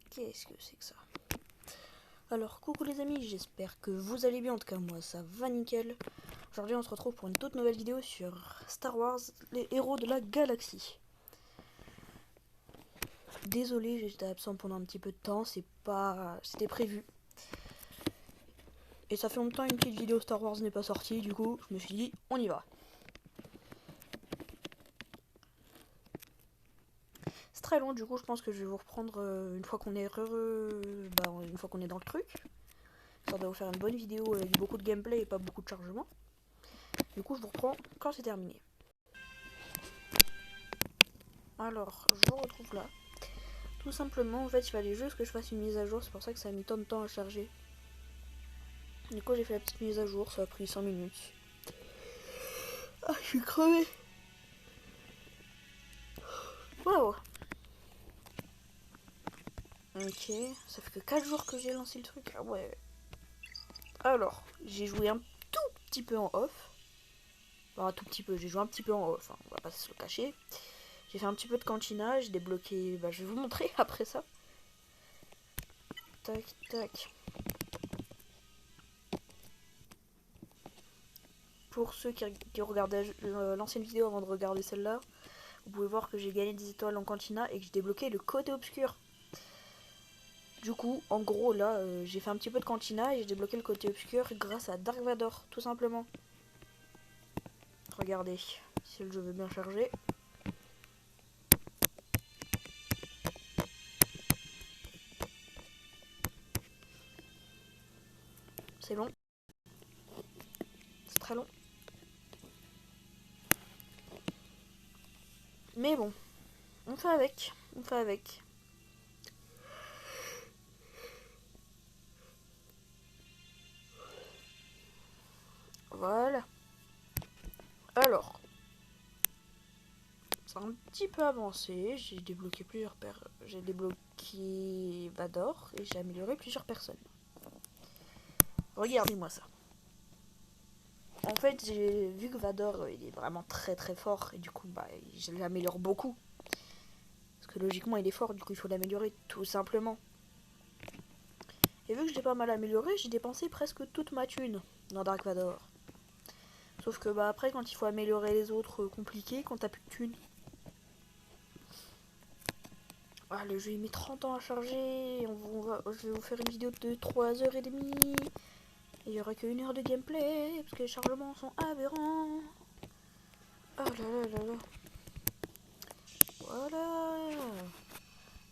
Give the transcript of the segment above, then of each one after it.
Qu'est-ce que c'est que ça? Alors coucou les amis, j'espère que vous allez bien, en tout cas moi ça va nickel. Aujourd'hui on se retrouve pour une toute nouvelle vidéo sur Star Wars, les héros de la galaxie. Désolé, j'étais absent pendant un petit peu de temps, c'était prévu. Et ça fait longtemps une petite vidéo Star Wars n'est pas sortie, du coup je me suis dit on y va. C'est très long, du coup je pense que je vais vous reprendre une fois qu'on est une fois qu'on est dans le truc. Ça va vous faire une bonne vidéo avec beaucoup de gameplay et pas beaucoup de chargement. Du coup je vous reprends quand c'est terminé. Alors je vous retrouve là. Tout simplement, en fait, il fallait juste que je fasse une mise à jour, c'est pour ça que ça a mis tant de temps à charger. Du coup, j'ai fait la petite mise à jour, ça a pris 100 minutes. Ah, je suis crevé. Wow. Ok, ça fait que 4 jours que j'ai lancé le truc. Ah ouais. Alors, j'ai joué un tout petit peu en off. Enfin, un tout petit peu, j'ai joué un petit peu en off, hein, on va pas se le cacher. J'ai fait un petit peu de cantina, j'ai débloqué... Bah, je vais vous montrer après ça. Tac, tac. Pour ceux qui regardaient l'ancienne vidéo avant de regarder celle-là, vous pouvez voir que j'ai gagné des étoiles en cantina et que j'ai débloqué le côté obscur. Du coup, en gros, là, j'ai fait un petit peu de cantina et j'ai débloqué le côté obscur grâce à Dark Vador, tout simplement. Regardez, si le jeu veut bien charger. C'est long. C'est très long. Mais bon, on fait avec. On fait avec. Voilà. Alors, c'est un petit peu avancé. J'ai débloqué J'ai débloqué Vador et j'ai amélioré plusieurs personnes. Regardez-moi ça. En fait, j'ai vu que Vador, il est vraiment très très fort et du coup, bah, je l'améliore beaucoup. Parce que logiquement, il est fort, du coup, il faut l'améliorer tout simplement. Et vu que j'ai pas mal amélioré, j'ai dépensé presque toute ma thune dans Dark Vador. Sauf que bah après, quand il faut améliorer les autres compliqués, quand t'as plus de thunes. Ah, le jeu il met 30 ans à charger. Je vais vous faire une vidéo de 3h30. Et il y aura que 1 heure de gameplay. Parce que les chargements sont aberrants. Oh là là là là. Voilà.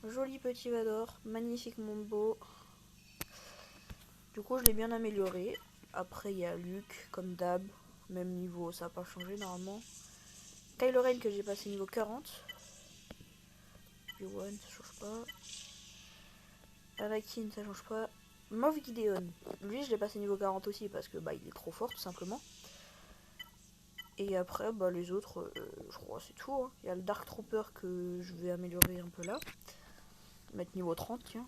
Joli petit Vador. Magnifiquement beau. Du coup, je l'ai bien amélioré. Après, il y a Luke, comme d'hab. Même niveau, ça n'a pas changé normalement. Kylo Ren que j'ai passé niveau 40. Obi-Wan, ça change pas. Anakin, ça change pas. Moff Gideon, lui je l'ai passé niveau 40 aussi parce que bah il est trop fort tout simplement. Et après bah les autres, je crois c'est tout. Hein. Il y a le Dark Trooper que je vais améliorer un peu là. Mettre niveau 30, tiens.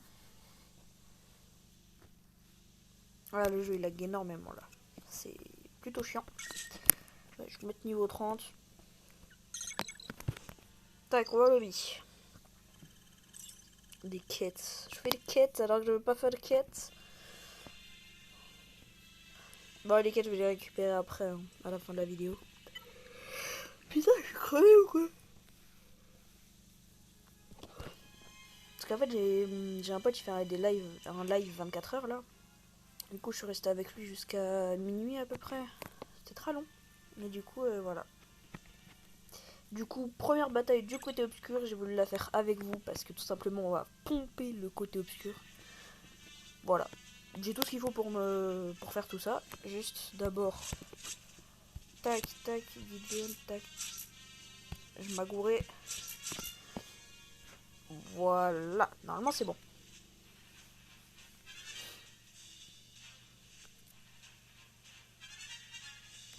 Voilà, le jeu il lag énormément là. C'est plutôt chiant. Ouais, je vais mettre niveau 30. Tac, on va lobby. Des quêtes. Je fais des quêtes alors que je veux pas faire de quêtes. Bon, les quêtes, je vais les récupérer après, hein, à la fin de la vidéo. Putain, je suis crevé ou quoi? Parce qu'en fait, j'ai un pote qui fait un live 24 heures là. Du coup, je suis restée avec lui jusqu'à minuit à peu près. C'était très long. Mais du coup, voilà. Du coup, première bataille du côté obscur. J'ai voulu la faire avec vous parce que tout simplement, on va pomper le côté obscur. Voilà. J'ai tout ce qu'il faut pour faire tout ça. Juste d'abord, tac, tac, Gideon, tac. Je m'agourais. Voilà. Normalement, c'est bon.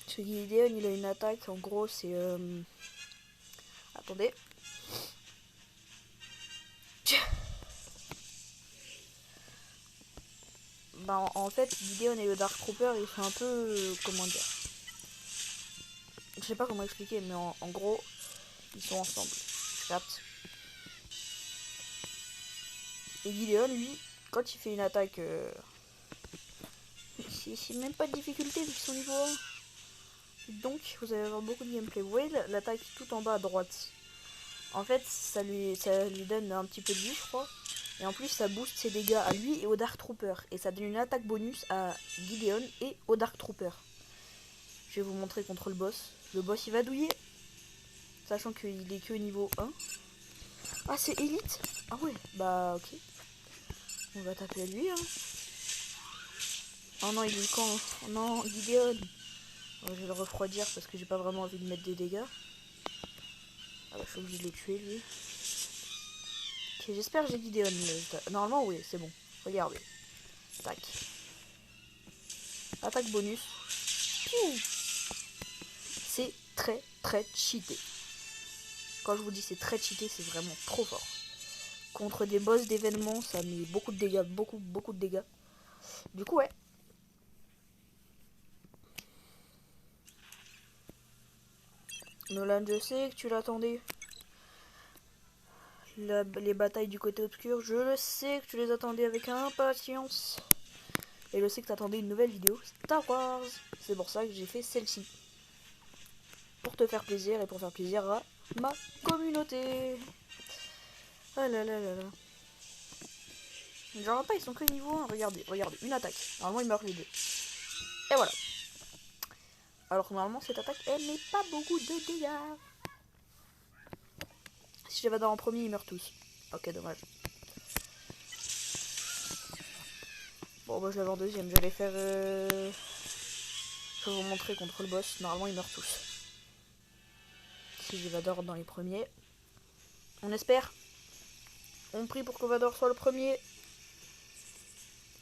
Ce Gideon, il a une attaque. En gros, c'est... Attendez. Bah, en fait, Gideon et le Dark Trooper, il fait un peu... comment dire? Je sais pas comment expliquer, mais en gros, ils sont ensemble. Je capte. Et Gideon, lui, quand il fait une attaque, c'est même pas de difficulté vu qu'ils sont niveau 1. Donc, vous allez avoir beaucoup de gameplay. Vous voyez l'attaque tout en bas à droite. En fait, ça lui donne un petit peu de vie, je crois. Et en plus, ça booste ses dégâts à lui et au Dark Trooper. Et ça donne une attaque bonus à Gideon et au Dark Trooper. Je vais vous montrer contre le boss. Le boss, il va douiller. Sachant qu'il est que niveau 1. Ah, c'est élite. Ah ouais, bah ok. On va taper à lui, hein. Oh non, il est quand? Oh non, Gideon. Oh, je vais le refroidir parce que j'ai pas vraiment envie de mettre des dégâts. Ah bah, je suis obligé de le tuer, lui. Ok, j'espère que j'ai Gideon. Normalement, oui, c'est bon. Regardez. Tac. Attaque bonus. Piou. C'est très très cheaté. Quand je vous dis c'est très cheaté, c'est vraiment trop fort. Contre des boss d'événements, ça met beaucoup de dégâts, beaucoup de dégâts. Du coup, ouais. Nolan, je sais que tu l'attendais. Les batailles du côté obscur, je le sais que tu les attendais avec impatience. Et je sais que tu attendais une nouvelle vidéo Star Wars. C'est pour ça que j'ai fait celle-ci. Pour te faire plaisir et pour faire plaisir à ma communauté. Ah là là là là. Genre pas, ils sont que niveau 1. Regardez, regardez, une attaque. Normalement, ils meurent les deux. Et voilà. Alors que normalement, cette attaque, elle met pas beaucoup de dégâts. Si j'avais en premier, ils meurent tous. Ok, dommage. Bon, bah, je l'avais en deuxième. J'allais faire... Je vais vous montrer contre le boss. Normalement, ils meurent tous. Si Vador dans les premiers. On espère. On prie pour que Vador soit le premier.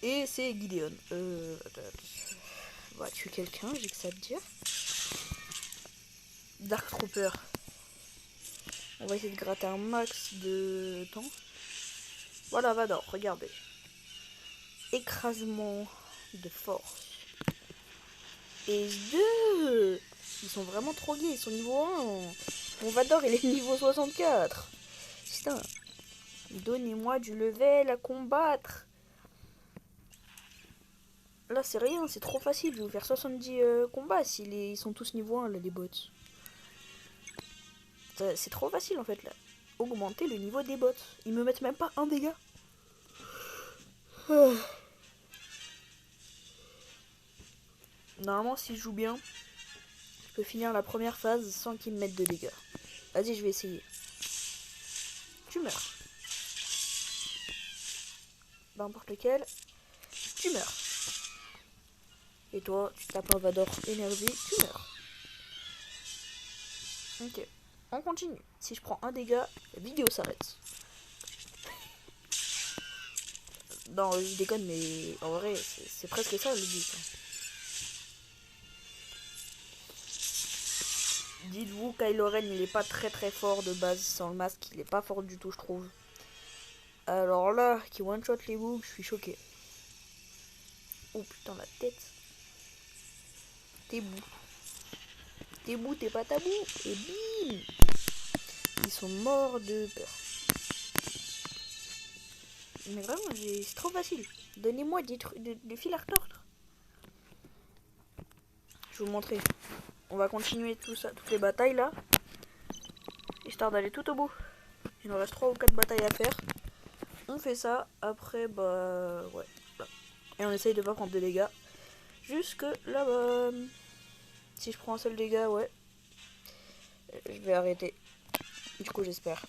Et c'est Gideon. On va tuer quelqu'un, j'ai que ça à te dire. Dark Trooper. On va essayer de gratter un max de temps. Voilà, Vador, regardez. Écrasement de force. Et 2. Ils sont vraiment trop gays, ils sont niveau 1. Mon Vador, il est niveau 64. Putain. Donnez-moi du level à combattre. Là, c'est rien, c'est trop facile. Je vais vous faire 70 combats ils sont tous niveau 1, là, les bots. C'est trop facile, en fait, là. Augmenter le niveau des bots. Ils me mettent même pas un dégât. Normalement, si je joue bien, je peux finir la première phase sans qu'ils me mettent de dégâts. Vas-y, je vais essayer. Tu meurs. N'importe lequel. Tu meurs. Et toi, tu tapes un Vador énervé, tu meurs. Ok. On continue. Si je prends un dégât, la vidéo s'arrête. Non, je déconne, mais en vrai, c'est presque ça le but. Dites-vous, Kylo Ren, il est pas très très fort de base sans le masque. Il est pas fort du tout, je trouve. Alors là, qui one-shot les boucs, je suis choqué. Oh putain, la tête. T'es bout. T'es bout, t'es pas tabou. Et bim. Ils sont morts de peur. Mais vraiment, c'est trop facile. Donnez-moi des fil à retordre. Je vais vous montrer. On va continuer tout ça, toutes les batailles là. Histoire d'aller tout au bout. Il nous reste 3 ou 4 batailles à faire. On fait ça. Après, bah... ouais. Et on essaye de pas prendre de dégâts. Jusque là-bas. Si je prends un seul dégât, ouais. Je vais arrêter. Du coup, j'espère.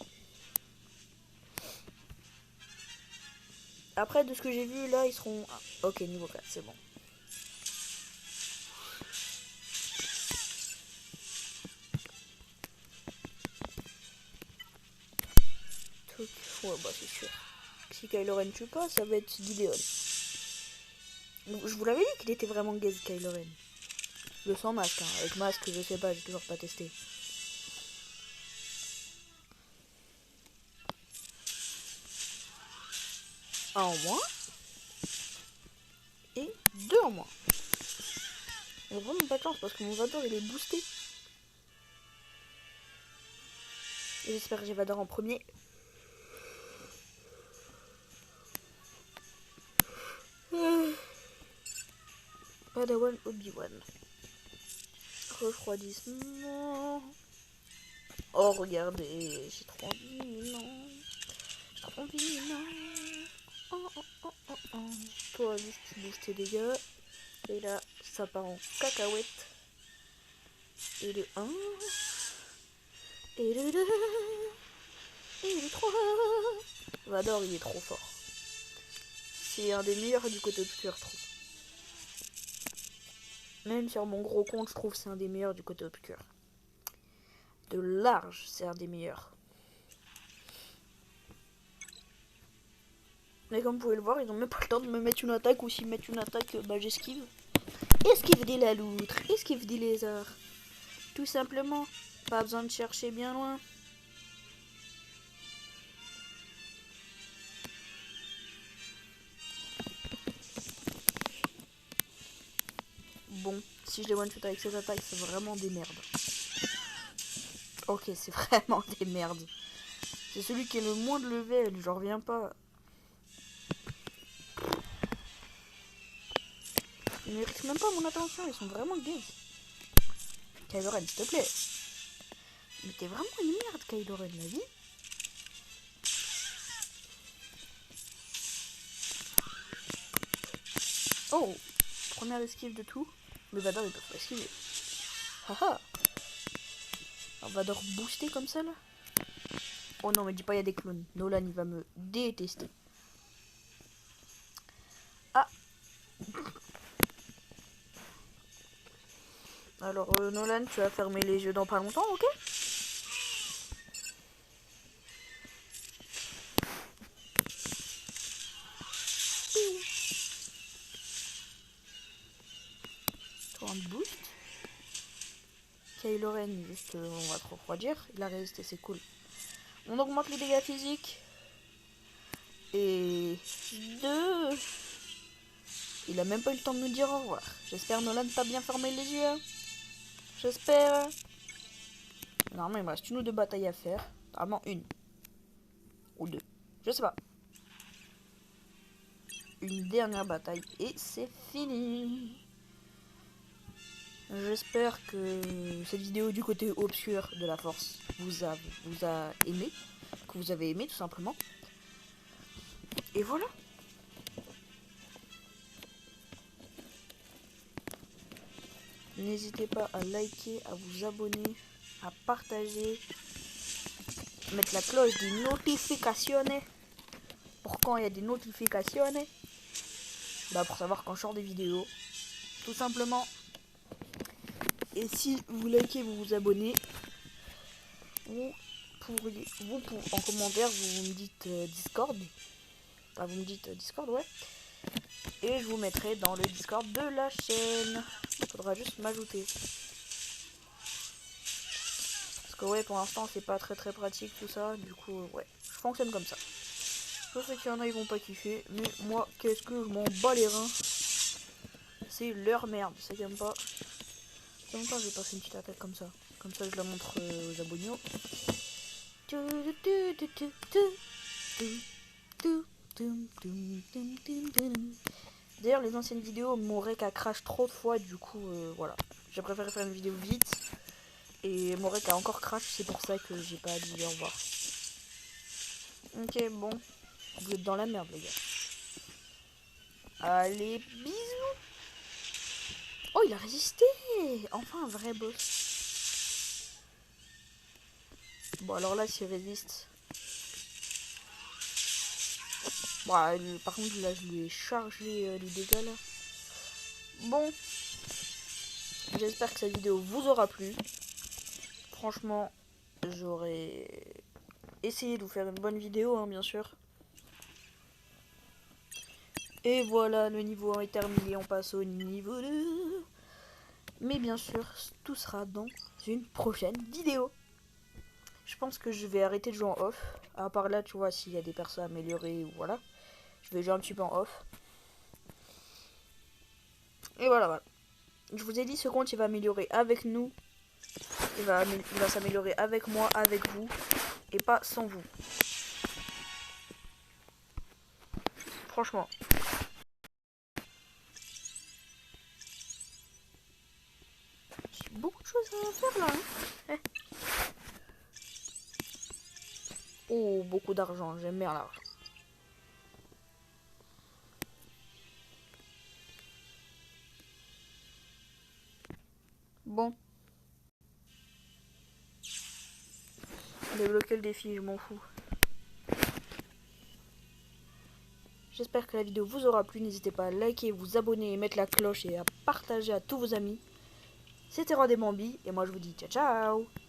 Après, de ce que j'ai vu, là, ils seront... Ah, ok, niveau 4, c'est bon. Ouais, bah c'est sûr. Si Kylo Ren tue pas, ça va être Gideon. Je vous l'avais dit qu'il était vraiment gaze, Kylo Ren. Le sans masque, hein. Avec masque, je sais pas, j'ai toujours pas testé. Un en moins. Et 2 en moins. On a vraiment pas de chance parce que mon Vador il est boosté. Et j'espère que j'ai Vador en premier. Padawan Obi-Wan. Refroidissement. Oh, regardez, j'ai trop envie, non. J'ai trop envie, non. Oh, oh, oh, oh, oh. Toi, juste tu bouges tes dégâts. Et là, ça part en cacahuète. Et le 1. Et le 2. Et le 3. Vador, il est trop fort. C'est un des meilleurs du côté obscur, je trouve. Même sur mon gros compte, je trouve que c'est un des meilleurs du côté obscur. De large, c'est un des meilleurs. Mais comme vous pouvez le voir, ils n'ont même pas le temps de me mettre une attaque, ou s'ils mettent une attaque, bah j'esquive. Esquive des la loutre, esquive des lézards. Tout simplement, pas besoin de chercher bien loin. Bon, si je les one-shot avec ces attaques, c'est vraiment des merdes. Ok, c'est vraiment des merdes. C'est celui qui est le moins de level, j'en reviens pas. Ils méritent même pas mon attention, ils sont vraiment gays. Kylo Ren, s'il te plaît. Mais t'es vraiment une merde, Kylo Ren, la vie. Oh, première esquive de tout. Mais Vador, ils peuvent pas esquiver. Haha. Alors Vador booster comme ça, là. Oh non, mais dis pas, il y a des clones. Nolan, il va me détester. Ah. Alors, Nolan, tu vas fermer les yeux dans pas longtemps, ok? Toi, un boost. Kylo Ren, juste, on va trop refroidir. Il a résisté, c'est cool. On augmente les dégâts physiques. Et 2. Il a même pas eu le temps de nous dire au revoir. J'espère Nolan t'as bien fermé les yeux. Hein. J'espère. Non mais il me reste une ou deux batailles à faire. Normalement une. Ou deux. Je sais pas. Une dernière bataille et c'est fini. J'espère que cette vidéo du côté obscur de la force vous a aimé. Que vous avez aimé tout simplement. Et voilà. N'hésitez pas à liker, à vous abonner, à partager, mettre la cloche des notifications. Pour quand il y a des notifications, bah pour savoir quand je sors des vidéos, tout simplement. Et si vous likez, vous vous abonnez, en commentaire, vous me dites Discord. Enfin, vous me dites Discord, ouais. Et je vous mettrai dans le Discord de la chaîne. Il faudra juste m'ajouter. Parce que ouais, pour l'instant, c'est pas très pratique tout ça. Du coup, ouais, je fonctionne comme ça. Je sais qu'il y en a, ils vont pas kiffer. Mais moi, qu'est-ce que je m'en bats les reins. C'est leur merde. C'est quand même pas. En même temps, j'ai passé une petite attaque comme ça. Comme ça, je la montre aux abonnés. D'ailleurs, les anciennes vidéos Morek a crash trop de fois. Du coup, voilà. J'ai préféré faire une vidéo vite. Et Morek a encore crash. C'est pour ça que j'ai pas dit au revoir. Ok, bon. Vous êtes dans la merde, les gars. Allez, bisous. Oh, il a résisté. Enfin, un vrai boss. Bon, alors là, s'il résiste... Bon, par contre, là, je lui ai chargé les dégâts, là. Bon. J'espère que cette vidéo vous aura plu. Franchement, j'aurais essayé de vous faire une bonne vidéo, hein, bien sûr. Et voilà, le niveau 1 est terminé. On passe au niveau 2. Mais bien sûr, tout sera dans une prochaine vidéo. Je pense que je vais arrêter de jouer en off. À part là, tu vois, s'il y a des persos améliorés, ou voilà. Je vais jouer un petit peu en off. Et voilà. Je vous ai dit, ce compte, il va améliorer avec nous. Il va s'améliorer avec moi, avec vous. Et pas sans vous. Franchement. beaucoup de choses à faire là. Hein. Oh, beaucoup d'argent, j'aime bien l'argent. Bon. Débloquer le défi, je m'en fous. J'espère que la vidéo vous aura plu. N'hésitez pas à liker, vous abonner, mettre la cloche et à partager à tous vos amis. C'était Roi des Bambis et moi je vous dis ciao ciao.